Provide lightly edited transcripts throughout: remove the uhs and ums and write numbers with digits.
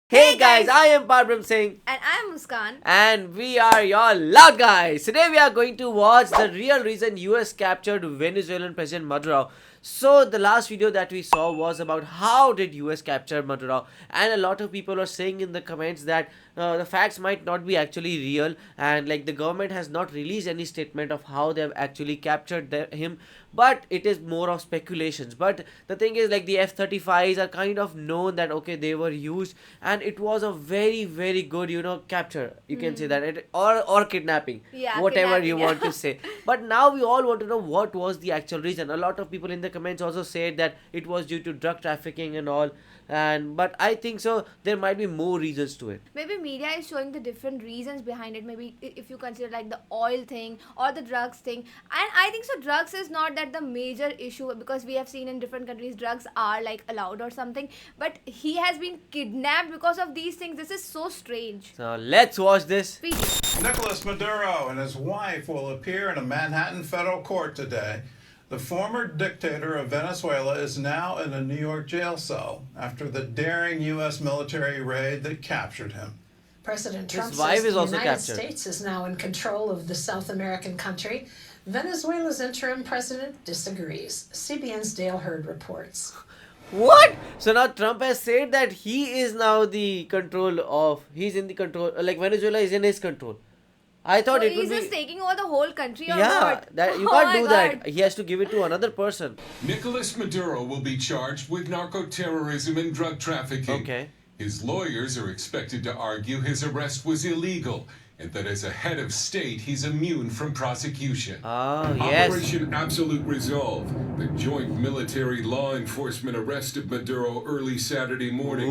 Hey guys, I am Parbram Singh And I'm Muskan. and we are your loud guys. Today we are going to watch the real reason US captured Venezuelan President Maduro. So the last video that we saw was about how did US capture Maduro, and a lot of people are saying in the comments that the facts might not be actually real, and like the government has not released any statement of how they have actually captured him, but it is more of speculations. But the thing is, like, the F-35s are kind of known that okay, they were used, and it was a very good, capture, you can say that, or kidnapping, Yeah, whatever you kidnapping, yeah. want to say. But now we all want to know what was the actual reason. A lot of people in the comments also said that it was due to drug trafficking and all, and but I think so there might be more reasons to it. Maybe media is showing the different reasons behind it. Maybe if you consider like the oil thing or the drugs thing. And I think so drugs is not that the major issue, because we have seen in different countries drugs are like allowed or something. But he has been kidnapped because of these things. This is so strange. So let's watch this. Nicolas Maduro and his wife will appear in a Manhattan federal court today. The former dictator of Venezuela is now in a New York jail cell after the daring U.S. military raid that captured him. President Trump His wife says is the also United captured. States is now in control of the South American country. Venezuela's interim president disagrees. CBN's Dale Hurd reports. What? So now Trump has said that he is now he's in the control, like Venezuela is in his control. I thought So it would he's just be. taking over the whole country or Yeah, what? that you Oh can't my do God. that. He has to give it to another person. Nicolas Maduro will be charged with narco-terrorism and drug trafficking. Okay. His lawyers are expected to argue his arrest was illegal and that as a head of state, he's immune from prosecution. Oh, yes. Operation Absolute Resolve, the joint military law enforcement arrest of Maduro early Saturday morning,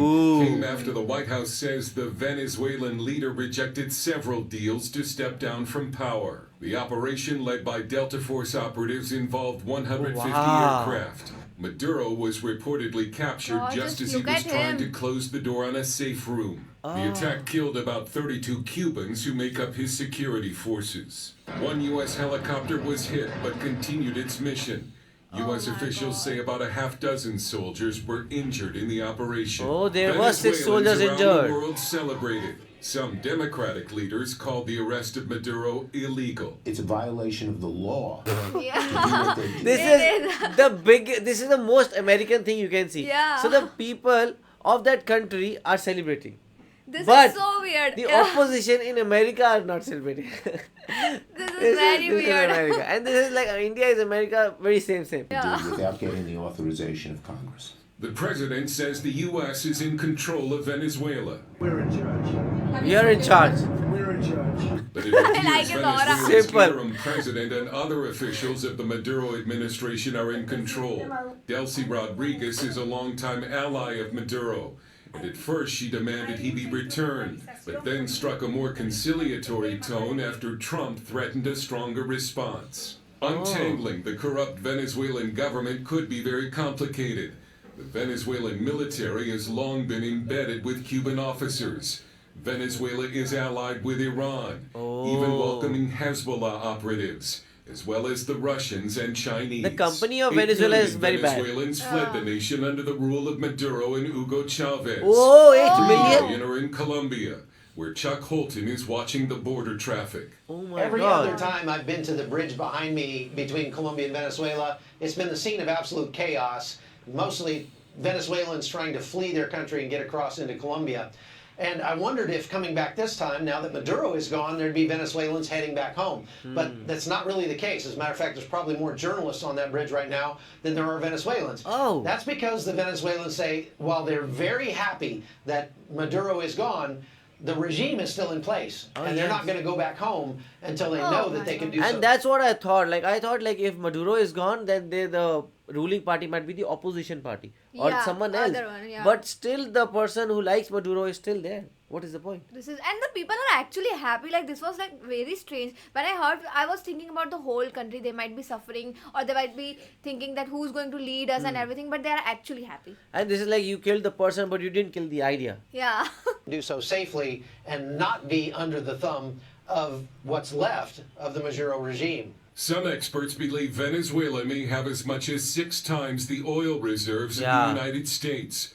came after the White House says the Venezuelan leader rejected several deals to step down from power. The operation, led by Delta Force operatives, involved 150 Wow. aircraft. Maduro was reportedly captured God, just just as he look was at trying him. to close the door on a safe room. The attack killed about 32 Cubans who make up his security forces. One U.S. helicopter was hit but continued its mission. U.S. officials say about a half dozen soldiers were injured in the operation. Oh, there were 6 soldiers Venezuelans around injured. the world celebrated. Some Democratic leaders called the arrest of Maduro illegal. It's a violation of the law. Yeah. This is the most American thing you can see. Yeah. So the people of that country are celebrating. This But is so weird. The Yeah. opposition in America are not celebrating. This is very this is weird. America. And this is like India is America, very same. Yeah. Without getting the authorization of Congress. The president says the U.S. is in control of Venezuela. We're in charge. You're in charge. We're in charge. But it appears like his aura. Venezuela's Simple. interim president and other officials of the Maduro administration are in control. Delcy Rodriguez is a longtime ally of Maduro. And at first she demanded he be returned, but then struck a more conciliatory tone after Trump threatened a stronger response. Untangling the corrupt Venezuelan government could be very complicated. The Venezuelan military has long been embedded with Cuban officers. Venezuela is allied with Iran, even welcoming Hezbollah operatives, as well as the Russians and Chinese. The company of 8 Venezuela is million very bad. Venezuelans fled the nation under the rule of Maduro and Hugo Chavez. Oh, 8 2 million. million are in Colombia, where Chuck Holton is watching the border traffic. Oh my Every God. other time I've been to the bridge behind me between Colombia and Venezuela, it's been the scene of absolute chaos, mostly Venezuelans trying to flee their country and get across into Colombia. And I wondered if coming back this time, now that Maduro is gone, there'd be Venezuelans heading back home. But that's not really the case. As a matter of fact, there's probably more journalists on that bridge right now than there are Venezuelans. Oh. That's because the Venezuelans say, while they're very happy that Maduro is gone, the regime is still in place. And they're yes. not going to go back home until they know that they can do And something. that's what I thought. Like I thought, like if Maduro is gone, then the ruling party might be the opposition party or Yeah, someone else. other one, yeah. But still, the person who likes Maduro is still there. What is the point? This is, and the people are actually happy. Like this was like very strange. When I was thinking about the whole country. They might be suffering, or they might be thinking that who's going to lead us and everything. But they are actually happy. And this is like you killed the person, but you didn't kill the idea. Yeah. Do so safely and not be under the thumb of what's left of the Maduro regime. Some experts believe Venezuela may have as much as 6 times the oil reserves of Yeah. the United States.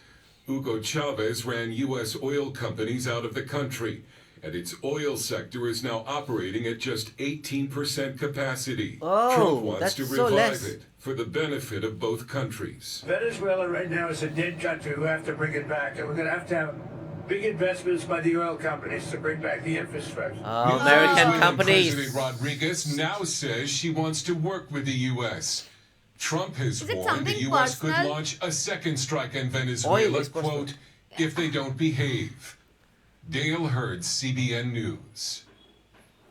Hugo Chavez ran U.S. oil companies out of the country, and its oil sector is now operating at just 18% capacity. Oh, Trump wants that's to so revive less. it for the benefit of both countries. Venezuela right now is a dead country. We have to bring it back, and we're going to have big investments by the oil companies to bring back the infrastructure. American Venezuelan companies. President Rodriguez now says she wants to work with the U.S. Trump has Is it warned the something U.S. could personal? launch a second strike on Oil Venezuela, is personal. quote, if they don't behave. Dale Hurd, CBN News.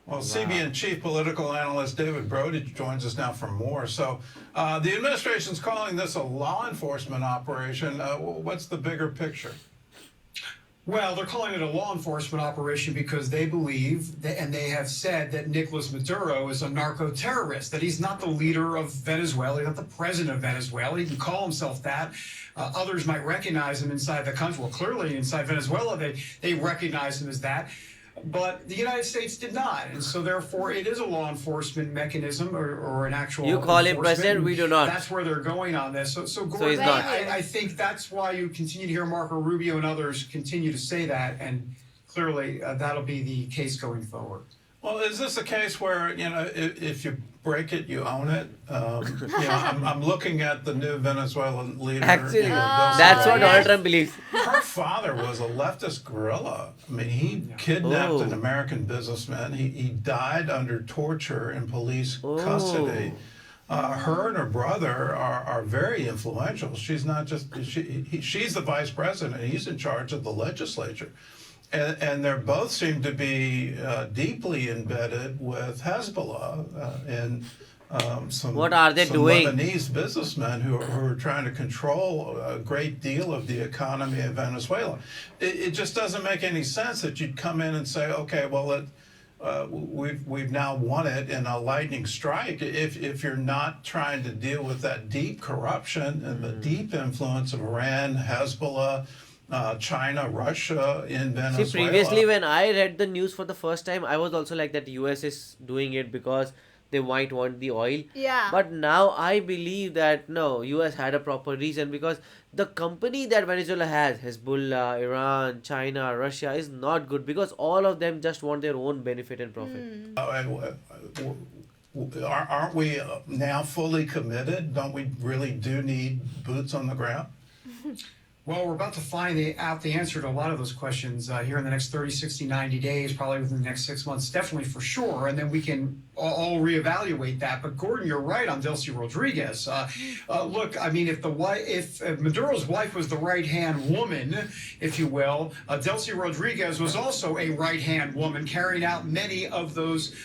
Well, CBN chief political analyst David Brody joins us now for more. So the administration's calling this a law enforcement operation. What's the bigger picture? Well, they're calling it a law enforcement operation because they believe, and they have said, that Nicolas Maduro is a narco-terrorist, that he's not the leader of Venezuela, he's not the president of Venezuela. He can call himself that. Others might recognize him inside the country. Well, clearly inside Venezuela, they recognize him as that. But the United States did not, and so therefore it is a law enforcement mechanism or an actual. You call him enforcement, president, we do not. That's where they're going on this. So Gordon, he's not. I think that's why you continue to hear Marco Rubio and others continue to say that, and clearly that'll be the case going forward. Well, is this a case where, if you break it, you own it? I'm looking at the new Venezuelan leader. Actually, Delcy that's what Rodriguez. Donald Trump believes. Her father was a leftist guerrilla. I mean, he kidnapped an American businessman. He died under torture in police custody. Her and her brother are very influential. She's not just, she's the vice president. He's in charge of the legislature. And they both seem to be deeply embedded with Hezbollah and some, What are they some doing? Lebanese businessmen who are trying to control a great deal of the economy of Venezuela. It just doesn't make any sense that you'd come in and say, okay, well, we've now won it in a lightning strike. If you're not trying to deal with that deep corruption and the deep influence of Iran, Hezbollah, China, Russia in Venezuela. See, previously when I read the news for the first time, I was also like that US is doing it because they might want the oil. Yeah. But now I believe that no, US had a proper reason because the company that Venezuela has, Hezbollah, Iran, China, Russia, is not good because all of them just want their own benefit and profit. Aren't we now fully committed? Don't we really do need boots on the ground? Well, we're about to find out the answer to a lot of those questions here in the next 30, 60, 90 days, probably within the next 6 months, definitely for sure. And then we can all reevaluate that. But Gordon, you're right on Delcy Rodriguez. Look, I mean, if Maduro's wife was the right-hand woman, if you will, Delcy Rodriguez was also a right-hand woman carrying out many of those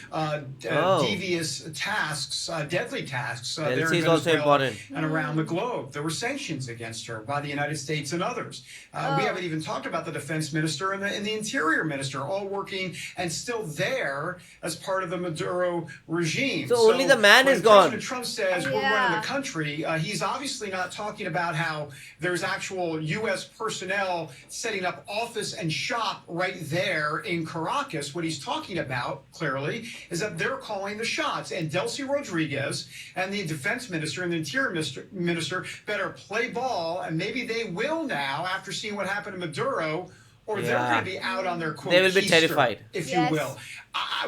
devious tasks, deadly tasks there in Delcy is also Venezuela important. and around the globe. There were sanctions against her by the United States and others. We haven't even talked about the defense minister and the interior minister, all working and still there as part of the Maduro regime. So only the man when is gone. President Trump says we're running the country, he's obviously not talking about how there's actual U.S. personnel setting up office and shop right there in Caracas. What he's talking about, clearly, is that they're calling the shots. And Delcy Rodriguez and the defense minister and the interior minister better play ball, and maybe they will now, after seeing what happened to Maduro, or they're going to be out on their quote. They will be keister, terrified. if you will.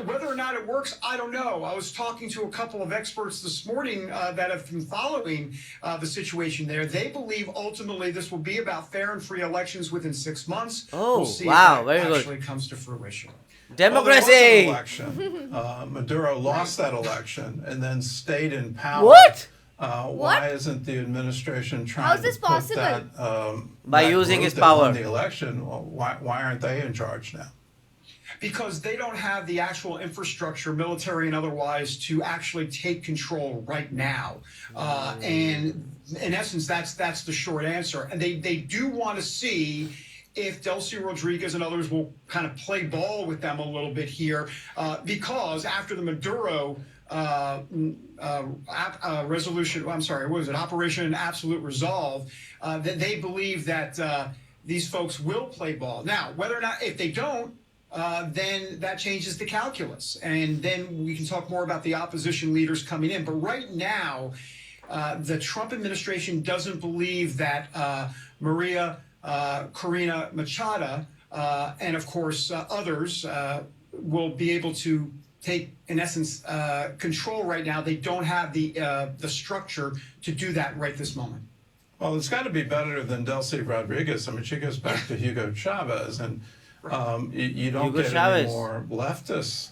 Whether or not it works, I don't know. I was talking to a couple of experts this morning that have been following the situation there. They believe ultimately this will be about fair and free elections within 6 months. Oh, we'll see wow, if very that good. actually comes to fruition. Democracy! Well, there was an election. Maduro lost that election and then stayed in power. What? Why isn't the administration trying How is this to put possible? that By that using group his that power. won the election? Why aren't they in charge now? Because they don't have the actual infrastructure, military and otherwise, to actually take control right now. And in essence, that's the short answer. And they do want to see if Delcy Rodriguez and others will kind of play ball with them a little bit here, because after the Maduro resolution, I'm sorry, what was it, Operation Absolute Resolve, that they believe that these folks will play ball. Now, whether or not, if they don't, then that changes the calculus. And then we can talk more about the opposition leaders coming in. But right now, the Trump administration doesn't believe that Maria Corina Machado, and of course others will be able to take, in essence, control right now. They don't have the structure to do that right this moment. Well, it's got to be better than Delcy Rodriguez. I mean, she goes back to Hugo Chavez, and you don't Hugo get Chavez. any more leftists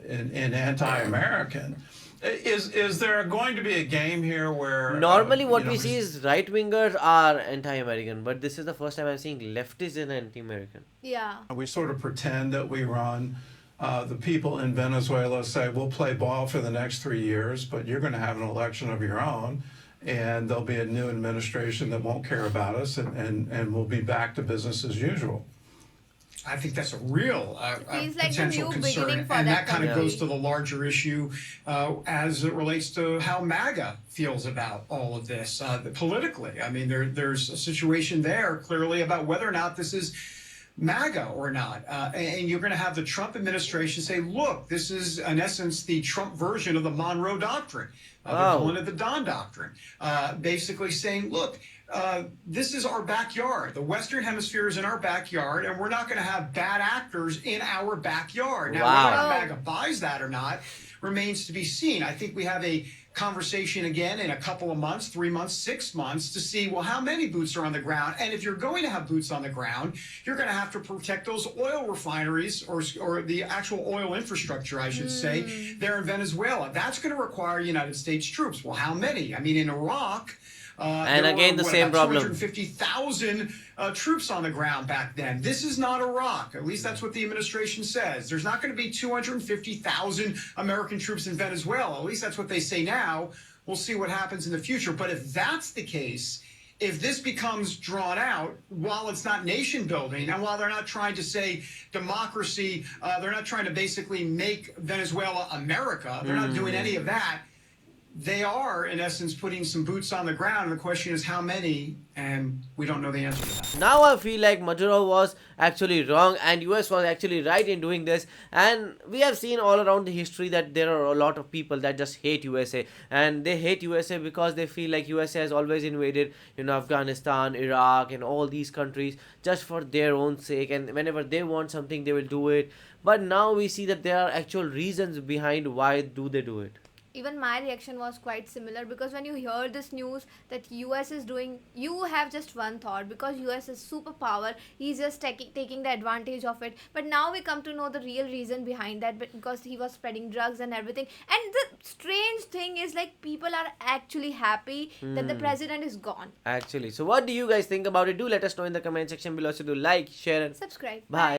in anti-American. Is there going to be a game here where Normally, what you know, we see is right wingers are anti-American, but this is the first time I'm seeing leftists in anti-American. Yeah. we sort of pretend that we run? The people in Venezuela say, we'll play ball for the next 3 years, but you're going to have an election of your own, and there'll be a new administration that won't care about us, and we'll be back to business as usual. I think that's a real Feels like the potential new concern, beginning for and that that kind of country. goes to the larger issue as it relates to how MAGA feels about all of this politically. I mean, there's a situation there clearly about whether or not this is MAGA or not. And you're going to have the Trump administration say, look, this is, in essence, the Trump version of the Monroe Doctrine. They're calling it the Don Doctrine. Basically saying, look, this is our backyard. The Western Hemisphere is in our backyard, and we're not going to have bad actors in our backyard. Now, Wow. whether MAGA buys that or not remains to be seen. I think we have a conversation again in a couple of months, 3 months, 6 months, to see, well, how many boots are on the ground? And if you're going to have boots on the ground, you're going to have to protect those oil refineries or the actual oil infrastructure, I should say, there in Venezuela. That's going to require United States troops. Well, how many? I mean, in Iraq, And there again, were, the same problem. 250,000 troops on the ground back then. This is not Iraq. At least that's what the administration says. There's not going to be 250,000 American troops in Venezuela. At least that's what they say now. We'll see what happens in the future. But if that's the case, if this becomes drawn out, while it's not nation building, and while they're not trying to say democracy, they're not trying to basically make Venezuela America, they're not doing any of that. They are, in essence, putting some boots on the ground, and the question is how many, and we don't know the answer to that. Now I feel like Maduro was actually wrong and US was actually right in doing this, and we have seen all around the history that there are a lot of people that just hate USA, and they hate USA because they feel like USA has always invaded, Afghanistan, Iraq and all these countries just for their own sake, and whenever they want something they will do it. But now we see that there are actual reasons behind why do they do it. Even my reaction was quite similar, because when you hear this news that US is doing, you have just one thought, because US is superpower, he's just taking the advantage of it. But now we come to know the real reason behind that, because he was spreading drugs and everything. And the strange thing is, like, people are actually happy that the president is gone. Actually, so what do you guys think about it? Do let us know in the comment section below. So do like, share and Subscribe. bye.